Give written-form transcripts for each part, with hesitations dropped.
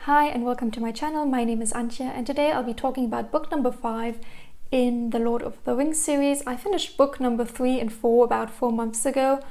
Hi and welcome to my channel. My name is Antje and today I'll be talking about book number 5 in the Lord of the Rings series. I finished book number 3 and 4 about 4 months ago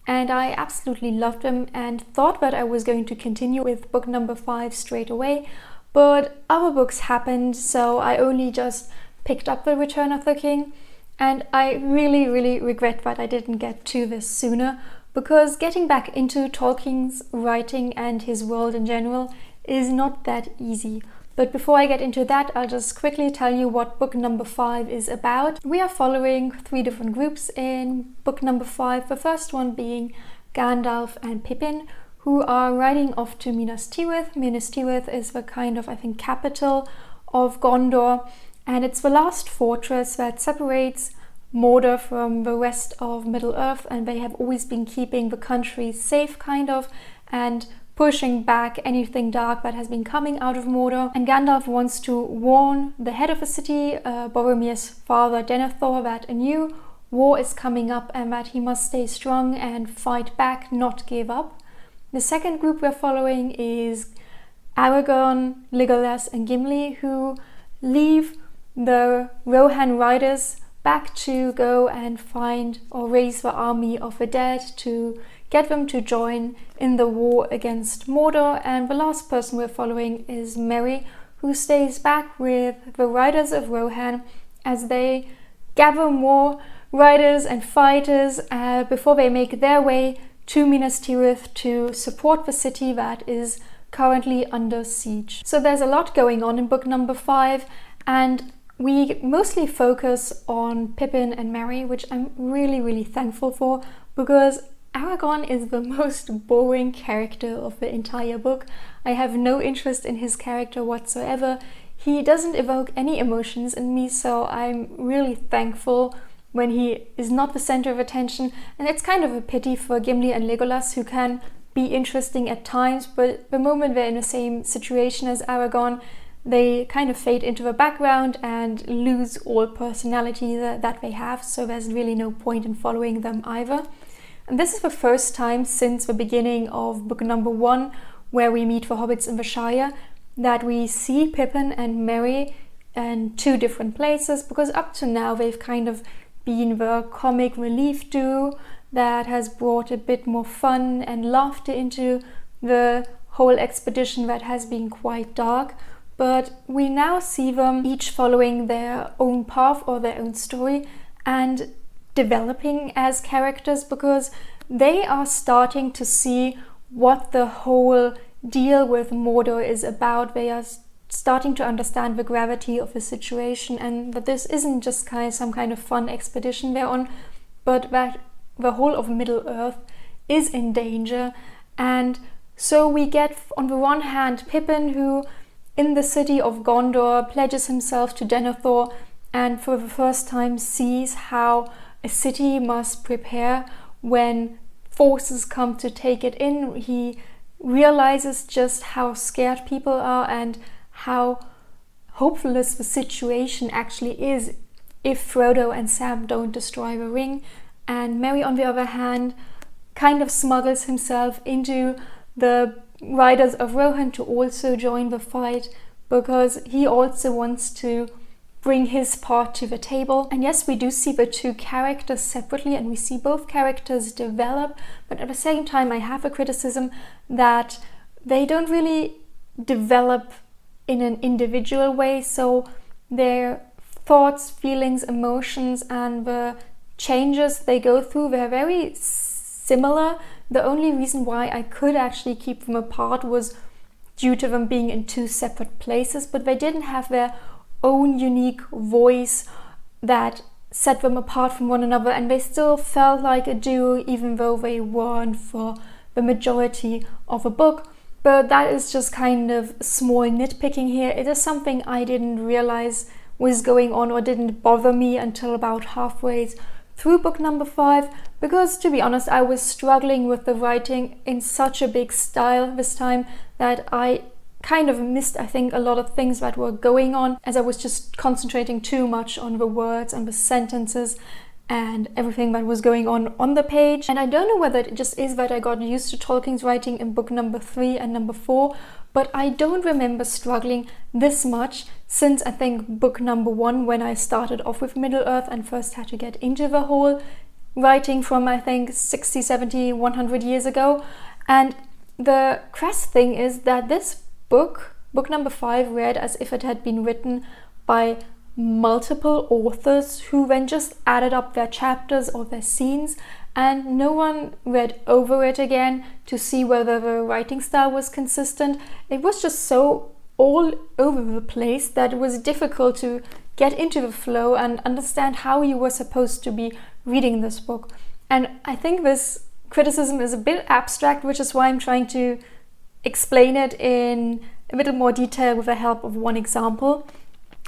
and I absolutely loved them and thought that I was going to continue with book number 5 straight away, but other books happened, so I only just picked up The Return of the King, and I really regret that I didn't get to this sooner, because getting back into Tolkien's writing and his world in general is not that easy. But before I get into that, I'll just quickly tell you what book number 5 is about. We are following 3 different groups in book number 5. The first one being Gandalf and Pippin, who are riding off to Minas Tirith. Minas Tirith is the kind of, capital of Gondor, and it's the last fortress that separates Mordor from the rest of Middle-earth, and they have always been keeping the country safe, and pushing back anything dark that has been coming out of Mordor. And Gandalf wants to warn the head of the city, Boromir's father Denethor, that a new war is coming up and that he must stay strong and fight back, not give up. The second group we're following is Aragorn, Legolas and Gimli, who leave the Rohan riders back to go and find or raise the army of the dead to get them to join in the war against Mordor. And the last person we're following is Merry, who stays back with the riders of Rohan as they gather more riders and fighters before they make their way to Minas Tirith to support the city that is currently under siege. So there's a lot going on in book number 5, and we mostly focus on Pippin and Merry, which I'm really thankful for, because Aragorn is the most boring character of the entire book. I have no interest in his character whatsoever. He doesn't evoke any emotions in me, so I'm really thankful when he is not the center of attention. And it's kind of a pity for Gimli and Legolas, who can be interesting at times, but the moment they're in the same situation as Aragorn, they kind of fade into the background and lose all personality that they have, so there's really no point in following them either. And this is the first time since the beginning of book number 1, where we meet the hobbits in the Shire, that we see Pippin and Merry in 2 different places, because up to now they've kind of been the comic relief duo that has brought a bit more fun and laughter into the whole expedition that has been quite dark. But we now see them each following their own path or their own story and developing as characters, because they are starting to see what the whole deal with Mordor is about. They are starting to understand the gravity of the situation, and that this isn't just some kind of fun expedition they're on, but that the whole of Middle-earth is in danger. And so we get, on the one hand, Pippin, who in the city of Gondor pledges himself to Denethor and for the first time sees how a city must prepare when forces come to take it in. He realizes just how scared people are and how hopeless the situation actually is if Frodo and Sam don't destroy the ring. And Merry, on the other hand, kind of smuggles himself into the riders of Rohan to also join the fight, because he also wants to bring his part to the table. And yes, we do see the 2 characters separately and we see both characters develop, but at the same time I have a criticism that they don't really develop in an individual way, so their thoughts, feelings, emotions and the changes they go through, they're very similar. The only reason why I could actually keep them apart was due to them being in 2 separate places, but they didn't have their own unique voice that set them apart from one another, and they still felt like a duo even though they weren't for the majority of the book. But that is just kind of small nitpicking here. It is something I didn't realize was going on or didn't bother me until about halfway through book number 5, because to be honest I was struggling with the writing in such a big style this time that I kind of missed, I think, a lot of things that were going on, as I was just concentrating too much on the words and the sentences and everything that was going on the page. And I don't know whether it just is that I got used to Tolkien's writing in book number 3 and number 4, but I don't remember struggling this much since I think book number 1, when I started off with Middle-earth and first had to get into the whole writing from, I think, 60, 70, 100 years ago. And the crass thing is that this book number 5, read as if it had been written by multiple authors who then just added up their chapters or their scenes, and no one read over it again to see whether the writing style was consistent. It was just so all over the place that it was difficult to get into the flow and understand how you were supposed to be reading this book. And I think this criticism is a bit abstract, which is why I'm trying to explain it in a little more detail with the help of one example.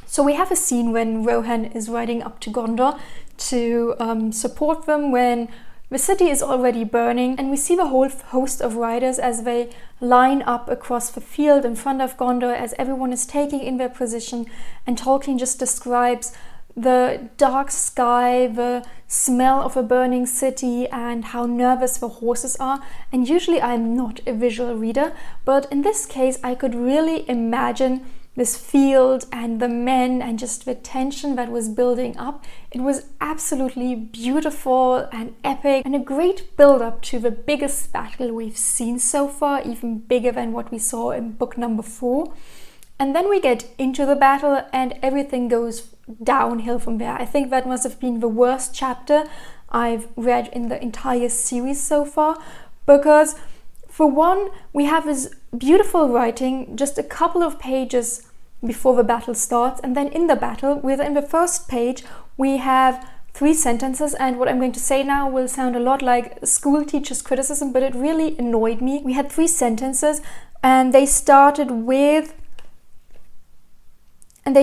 So we have a scene when Rohan is riding up to Gondor to support them when the city is already burning, and we see the whole host of riders as they line up across the field in front of Gondor as everyone is taking in their position, and Tolkien just describes the dark sky, the smell of a burning city, and how nervous the horses are. And usually I'm not a visual reader, but in this case I could really imagine this field and the men and just the tension that was building up. It was absolutely beautiful and epic, and a great build-up to the biggest battle we've seen so far, even bigger than what we saw in book number 4. And then we get into the battle and everything goes downhill from there. I think that must have been the worst chapter I've read in the entire series so far, because for one, we have this beautiful writing just a couple of pages before the battle starts, and then in the battle, within the first page, we have 3 sentences, and what I'm going to say now will sound a lot like school teacher's criticism, but it really annoyed me. We had 3 sentences, and they started with, and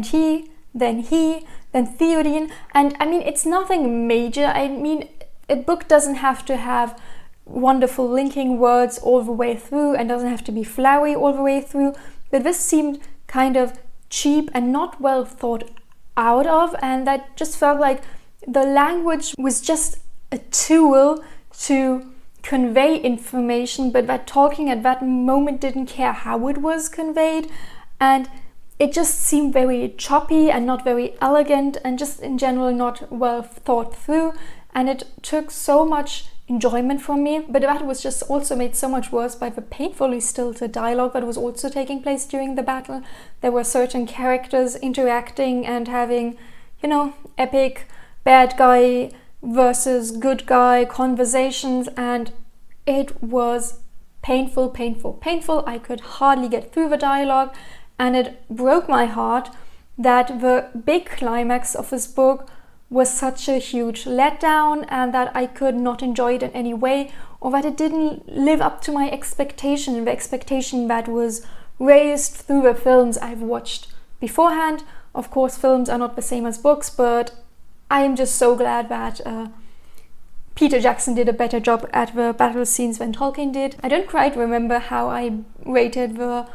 he, then Theoden, and I mean, it's nothing major. I mean, a book doesn't have to have wonderful linking words all the way through and doesn't have to be flowery all the way through, but this seemed kind of cheap and not well thought out of, and that just felt like the language was just a tool to convey information, but that Tolkien at that moment didn't care how it was conveyed, and it just seemed very choppy and not very elegant and just in general not well thought through, and it took so much enjoyment from me. But that was just also made so much worse by the painfully stilted dialogue that was also taking place during the battle. There were certain characters interacting and having, you know, epic bad guy versus good guy conversations, and it was painful. I could hardly get through the dialogue, and it broke my heart that the big climax of this book was such a huge letdown, and that I could not enjoy it in any way, or that it didn't live up to my expectation, the expectation that was raised through the films I've watched beforehand. Of course, films are not the same as books, but I am just so glad that Peter Jackson did a better job at the battle scenes than Tolkien did. I don't quite remember how I rated the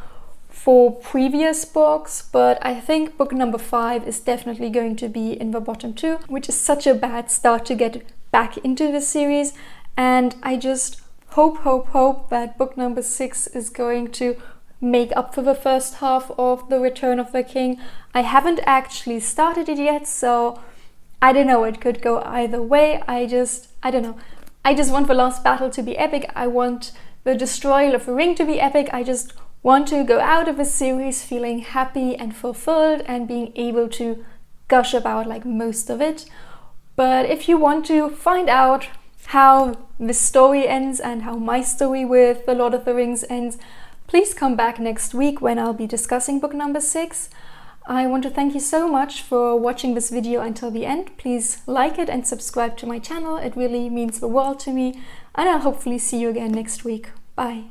4 previous books, but I think book number 5 is definitely going to be in the bottom 2, which is such a bad start to get back into the series. And I just hope that book number 6 is going to make up for the first half of The Return of the King. I haven't actually started it yet, so I don't know, it could go either way. I don't know. I just want the last battle to be epic. I want the destroyal of the ring to be epic. I just want to go out of the series feeling happy and fulfilled and being able to gush about like most of it. But if you want to find out how the story ends and how my story with The Lord of the Rings ends, please come back next week when I'll be discussing book number 6. I want to thank you so much for watching this video until the end. Please like it and subscribe to my channel. It really means the world to me, and I'll hopefully see you again next week. Bye.